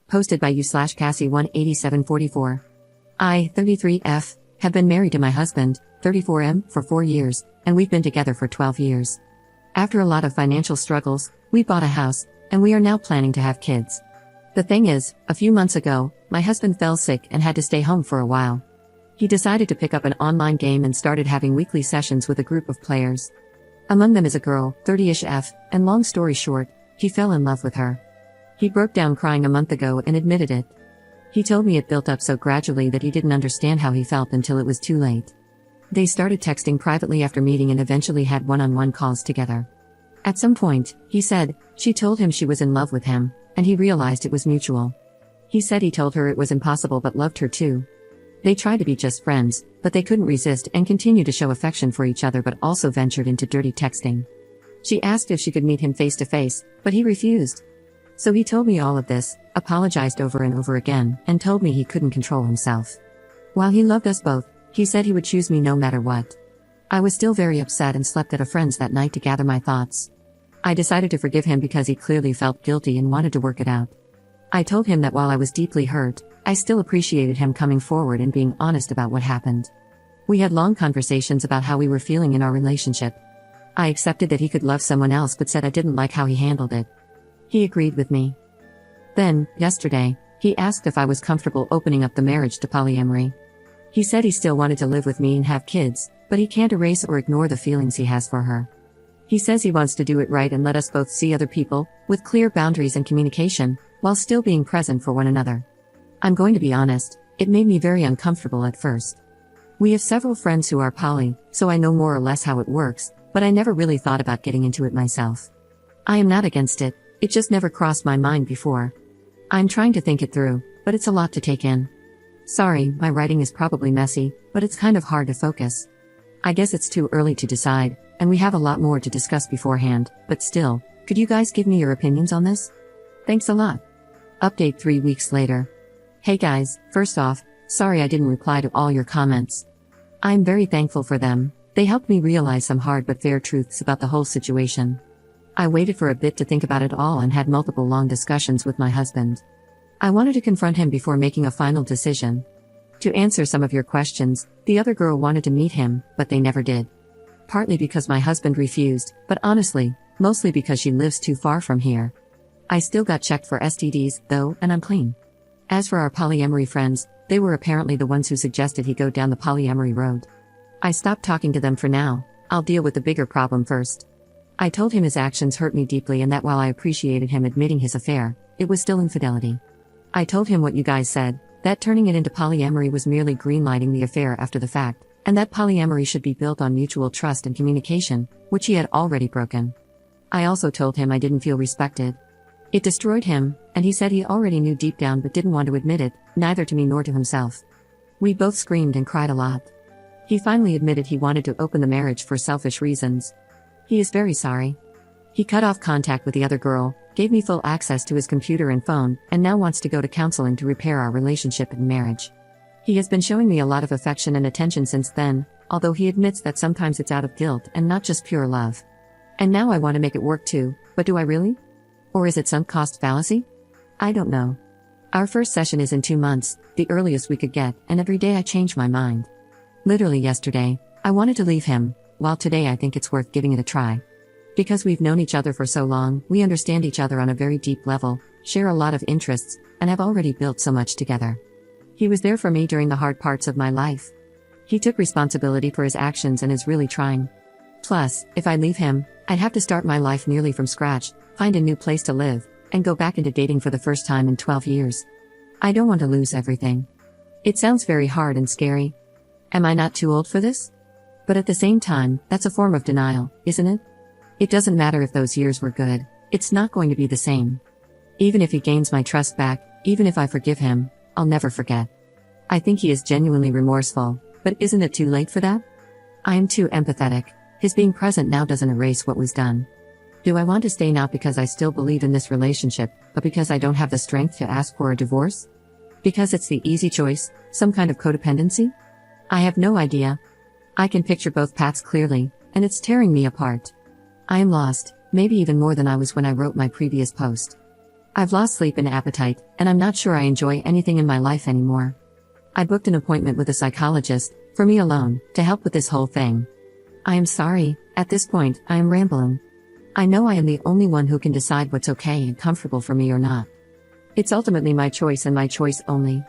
Posted by you/Cassie18744. I, 33F, have been married to my husband, 34M, for 4 years, and we've been together for 12 years. After a lot of financial struggles, we bought a house, and we are now planning to have kids. The thing is, a few months ago, my husband fell sick and had to stay home for a while. He decided to pick up an online game and started having weekly sessions with a group of players. Among them is a girl, 30-ish F, and long story short, he fell in love with her. He broke down crying a month ago and admitted it. He told me it built up so gradually that he didn't understand how he felt until it was too late. They started texting privately after meeting and eventually had one-on-one calls together. At some point, he said, she told him she was in love with him, and he realized it was mutual. He said he told her it was impossible but loved her too. They tried to be just friends, but they couldn't resist and continued to show affection for each other but also ventured into dirty texting. She asked if she could meet him face to face, but he refused. So he told me all of this, apologized over and over again, and told me he couldn't control himself. While he loved us both, he said he would choose me no matter what. I was still very upset and slept at a friend's that night to gather my thoughts. I decided to forgive him because he clearly felt guilty and wanted to work it out. I told him that while I was deeply hurt, I still appreciated him coming forward and being honest about what happened. We had long conversations about how we were feeling in our relationship. I accepted that he could love someone else but said I didn't like how he handled it. He agreed with me. Then, yesterday, he asked if I was comfortable opening up the marriage to polyamory. He said he still wanted to live with me and have kids, but he can't erase or ignore the feelings he has for her. He says he wants to do it right and let us both see other people, with clear boundaries and communication, while still being present for one another. I'm going to be honest, it made me very uncomfortable at first. We have several friends who are poly, so I know more or less how it works, but I never really thought about getting into it myself. I am not against it, it just never crossed my mind before. I'm trying to think it through, but it's a lot to take in. Sorry, my writing is probably messy, but it's kind of hard to focus. I guess it's too early to decide, and we have a lot more to discuss beforehand, but still, could you guys give me your opinions on this? Thanks a lot. Update 3 weeks later. Hey guys, first off, sorry I didn't reply to all your comments. I'm very thankful for them, they helped me realize some hard but fair truths about the whole situation. I waited for a bit to think about it all and had multiple long discussions with my husband. I wanted to confront him before making a final decision. To answer some of your questions, the other girl wanted to meet him, but they never did. Partly because my husband refused, but honestly, mostly because she lives too far from here. I still got checked for STDs, though, and I'm clean. As for our polyamory friends, they were apparently the ones who suggested he go down the polyamory road. I stopped talking to them for now, I'll deal with the bigger problem first. I told him his actions hurt me deeply and that while I appreciated him admitting his affair, it was still infidelity. I told him what you guys said, that turning it into polyamory was merely greenlighting the affair after the fact, and that polyamory should be built on mutual trust and communication, which he had already broken. I also told him I didn't feel respected. It destroyed him, and he said he already knew deep down but didn't want to admit it, neither to me nor to himself. We both screamed and cried a lot. He finally admitted he wanted to open the marriage for selfish reasons. He is very sorry. He cut off contact with the other girl, gave me full access to his computer and phone, and now wants to go to counseling to repair our relationship and marriage. He has been showing me a lot of affection and attention since then, although he admits that sometimes it's out of guilt and not just pure love. And now I want to make it work too, but do I really? Or is it sunk cost fallacy? I don't know. Our first session is in 2 months, the earliest we could get, and every day I change my mind. Literally yesterday, I wanted to leave him, while today I think it's worth giving it a try. Because we've known each other for so long, we understand each other on a very deep level, share a lot of interests, and have already built so much together. He was there for me during the hard parts of my life. He took responsibility for his actions and is really trying. Plus, if I leave him, I'd have to start my life nearly from scratch, find a new place to live, and go back into dating for the first time in 12 years. I don't want to lose everything. It sounds very hard and scary. Am I not too old for this? But at the same time, that's a form of denial, isn't it? It doesn't matter if those years were good, it's not going to be the same. Even if he gains my trust back, even if I forgive him, I'll never forget. I think he is genuinely remorseful, but isn't it too late for that? I am too empathetic. His being present now doesn't erase what was done. Do I want to stay not because I still believe in this relationship, but because I don't have the strength to ask for a divorce? Because it's the easy choice, some kind of codependency? I have no idea. I can picture both paths clearly, and it's tearing me apart. I am lost, maybe even more than I was when I wrote my previous post. I've lost sleep and appetite, and I'm not sure I enjoy anything in my life anymore. I booked an appointment with a psychologist, for me alone, to help with this whole thing. I am sorry, at this point, I am rambling. I know I am the only one who can decide what's okay and comfortable for me or not. It's ultimately my choice and my choice only.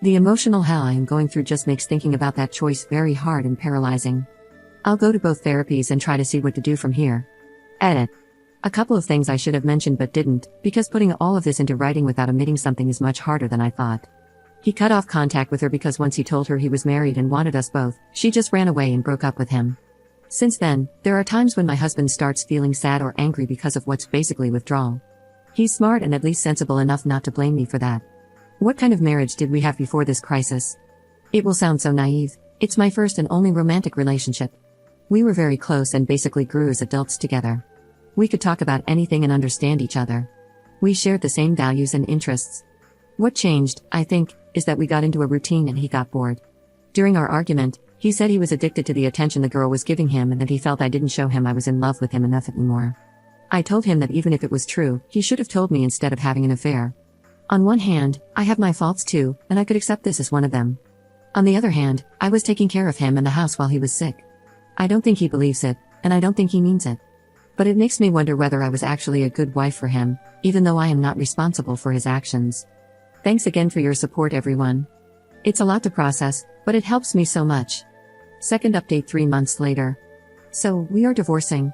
The emotional hell I am going through just makes thinking about that choice very hard and paralyzing. I'll go to both therapies and try to see what to do from here. Edit. A couple of things I should have mentioned but didn't, because putting all of this into writing without omitting something is much harder than I thought. He cut off contact with her because once he told her he was married and wanted us both, she just ran away and broke up with him. Since then, there are times when my husband starts feeling sad or angry because of what's basically withdrawal. He's smart and at least sensible enough not to blame me for that. What kind of marriage did we have before this crisis? It will sound so naive. It's my first and only romantic relationship. We were very close and basically grew as adults together. We could talk about anything and understand each other. We shared the same values and interests. What changed, I think, is that we got into a routine and he got bored. During our argument, he said he was addicted to the attention the girl was giving him and that he felt I didn't show him I was in love with him enough anymore. I told him that even if it was true, he should have told me instead of having an affair. On one hand, I have my faults too, and I could accept this as one of them. On the other hand, I was taking care of him and the house while he was sick. I don't think he believes it, and I don't think he means it. But it makes me wonder whether I was actually a good wife for him, even though I am not responsible for his actions. Thanks again for your support, everyone. It's a lot to process, but it helps me so much. Second update 3 months later. So, we are divorcing.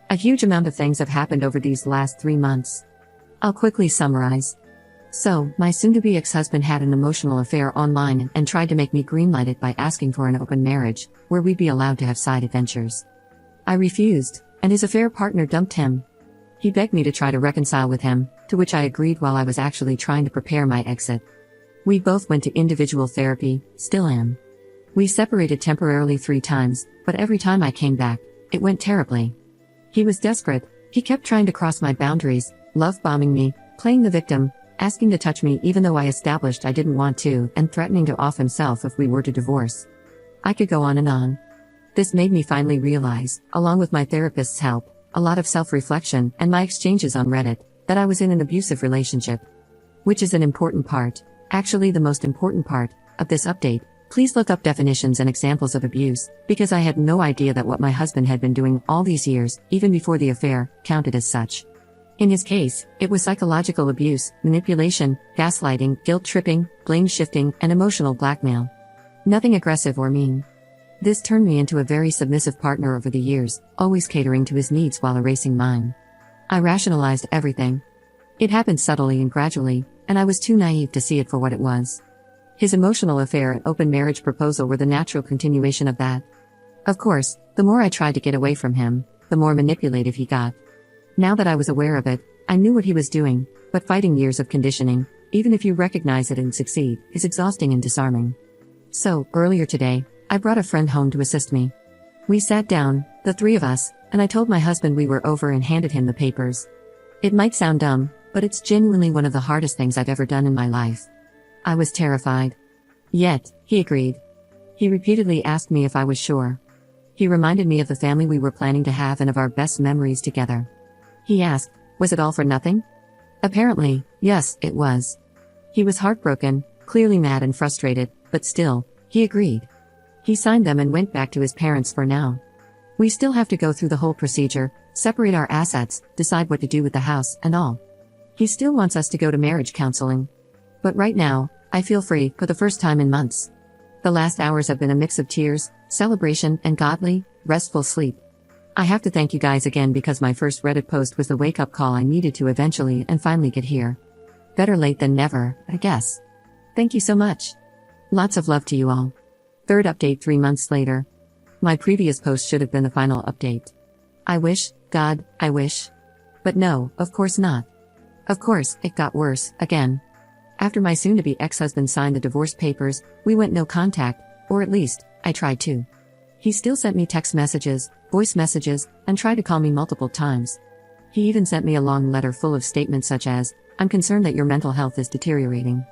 A huge amount of things have happened over these last 3 months. I'll quickly summarize. So, my soon-to-be ex-husband had an emotional affair online and tried to make me greenlight it by asking for an open marriage, where we'd be allowed to have side adventures. I refused, and his affair partner dumped him. He begged me to try to reconcile with him, to which I agreed while I was actually trying to prepare my exit. We both went to individual therapy, still am. We separated temporarily 3 times, but every time I came back, it went terribly. He was desperate, he kept trying to cross my boundaries, love-bombing me, playing the victim, asking to touch me even though I established I didn't want to, and threatening to off himself if we were to divorce. I could go on and on. This made me finally realize, along with my therapist's help, a lot of self-reflection, and my exchanges on Reddit, that I was in an abusive relationship. Which is an important part, actually the most important part, of this update. Please look up definitions and examples of abuse, because I had no idea that what my husband had been doing all these years, even before the affair, counted as such. In his case, it was psychological abuse, manipulation, gaslighting, guilt-tripping, blame-shifting, and emotional blackmail. Nothing aggressive or mean. This turned me into a very submissive partner over the years, always catering to his needs while erasing mine. I rationalized everything. It happened subtly and gradually, and I was too naive to see it for what it was. His emotional affair and open marriage proposal were the natural continuation of that. Of course, the more I tried to get away from him, the more manipulative he got. Now that I was aware of it, I knew what he was doing, but fighting years of conditioning, even if you recognize it and succeed, is exhausting and disarming. So, earlier today, I brought a friend home to assist me. We sat down, the 3 of us, and I told my husband we were over and handed him the papers. It might sound dumb, but it's genuinely one of the hardest things I've ever done in my life. I was terrified. Yet, he agreed. He repeatedly asked me if I was sure. He reminded me of the family we were planning to have and of our best memories together. He asked, was it all for nothing? Apparently, yes, it was. He was heartbroken, clearly mad and frustrated, but still, he agreed. He signed them and went back to his parents for now. We still have to go through the whole procedure, separate our assets, decide what to do with the house, and all. He still wants us to go to marriage counseling. But right now, I feel free, for the first time in months. The last hours have been a mix of tears, celebration, and godly, restful sleep. I have to thank you guys again because my first Reddit post was the wake-up call I needed to eventually and finally get here. Better late than never, I guess. Thank you so much. Lots of love to you all. Third update 3 months later. My previous post should have been the final update. I wish, God, I wish. But no, of course not. Of course, it got worse, again. After my soon-to-be ex-husband signed the divorce papers, we went no contact, or at least, I tried to. He still sent me text messages, voice messages, and tried to call me multiple times. He even sent me a long letter full of statements such as, I'm concerned that your mental health is deteriorating.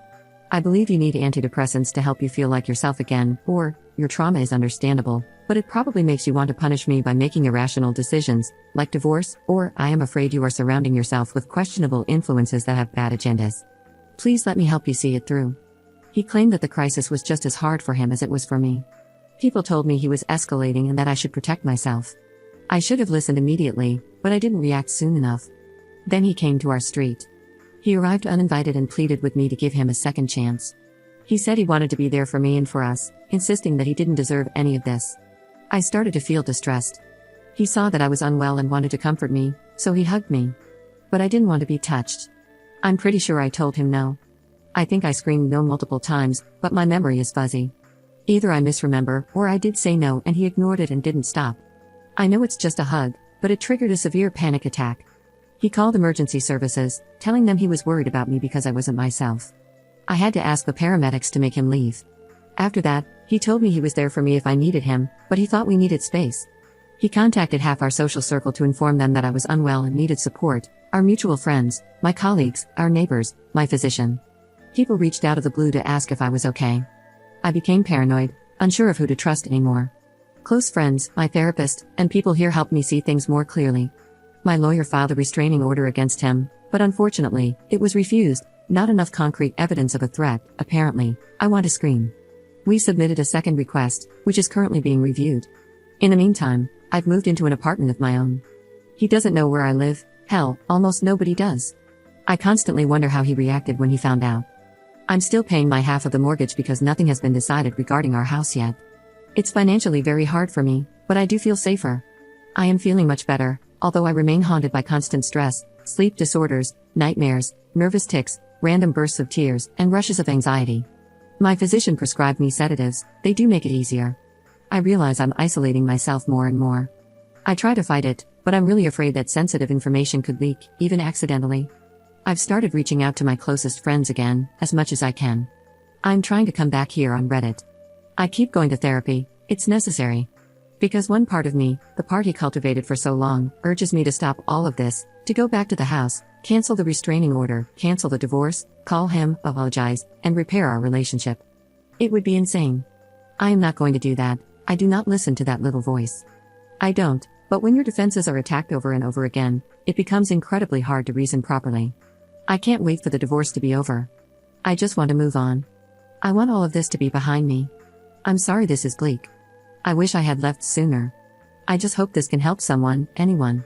I believe you need antidepressants to help you feel like yourself again, or, your trauma is understandable, but it probably makes you want to punish me by making irrational decisions, like divorce, or I am afraid you are surrounding yourself with questionable influences that have bad agendas. Please let me help you see it through. He claimed that the crisis was just as hard for him as it was for me. People told me he was escalating and that I should protect myself. I should have listened immediately, but I didn't react soon enough. Then he came to our street. He arrived uninvited and pleaded with me to give him a second chance. He said he wanted to be there for me and for us, insisting that he didn't deserve any of this. I started to feel distressed. He saw that I was unwell and wanted to comfort me, so he hugged me. But I didn't want to be touched. I'm pretty sure I told him no. I think I screamed no multiple times, but my memory is fuzzy. Either I misremember, or I did say no and he ignored it and didn't stop. I know it's just a hug, but it triggered a severe panic attack. He called emergency services, telling them he was worried about me because I wasn't myself. I had to ask the paramedics to make him leave. After that, he told me he was there for me if I needed him, but he thought we needed space. He contacted half our social circle to inform them that I was unwell and needed support, our mutual friends, my colleagues, our neighbors, my physician. People reached out of the blue to ask if I was okay. I became paranoid, unsure of who to trust anymore. Close friends, my therapist, and people here helped me see things more clearly. My lawyer filed a restraining order against him, but unfortunately, it was refused. Not enough concrete evidence of a threat, apparently. I want to scream. We submitted a second request, which is currently being reviewed. In the meantime, I've moved into an apartment of my own. He doesn't know where I live. Hell, almost nobody does. I constantly wonder how he reacted when he found out. I'm still paying my half of the mortgage because nothing has been decided regarding our house yet. It's financially very hard for me, but I do feel safer. I am feeling much better, although I remain haunted by constant stress, sleep disorders, nightmares, nervous tics, random bursts of tears, and rushes of anxiety. My physician prescribed me sedatives. They do make it easier. I realize I'm isolating myself more and more. I try to fight it, but I'm really afraid that sensitive information could leak, even accidentally. I've started reaching out to my closest friends again, as much as I can. I'm trying to come back here on Reddit. I keep going to therapy. It's necessary. Because one part of me, the part he cultivated for so long, urges me to stop all of this, to go back to the house, cancel the restraining order, cancel the divorce, call him, apologize, and repair our relationship. It would be insane. I am not going to do that. I do not listen to that little voice. I don't, but when your defenses are attacked over and over again, it becomes incredibly hard to reason properly. I can't wait for the divorce to be over. I just want to move on. I want all of this to be behind me. I'm sorry this is bleak. I wish I had left sooner. I just hope this can help someone, anyone.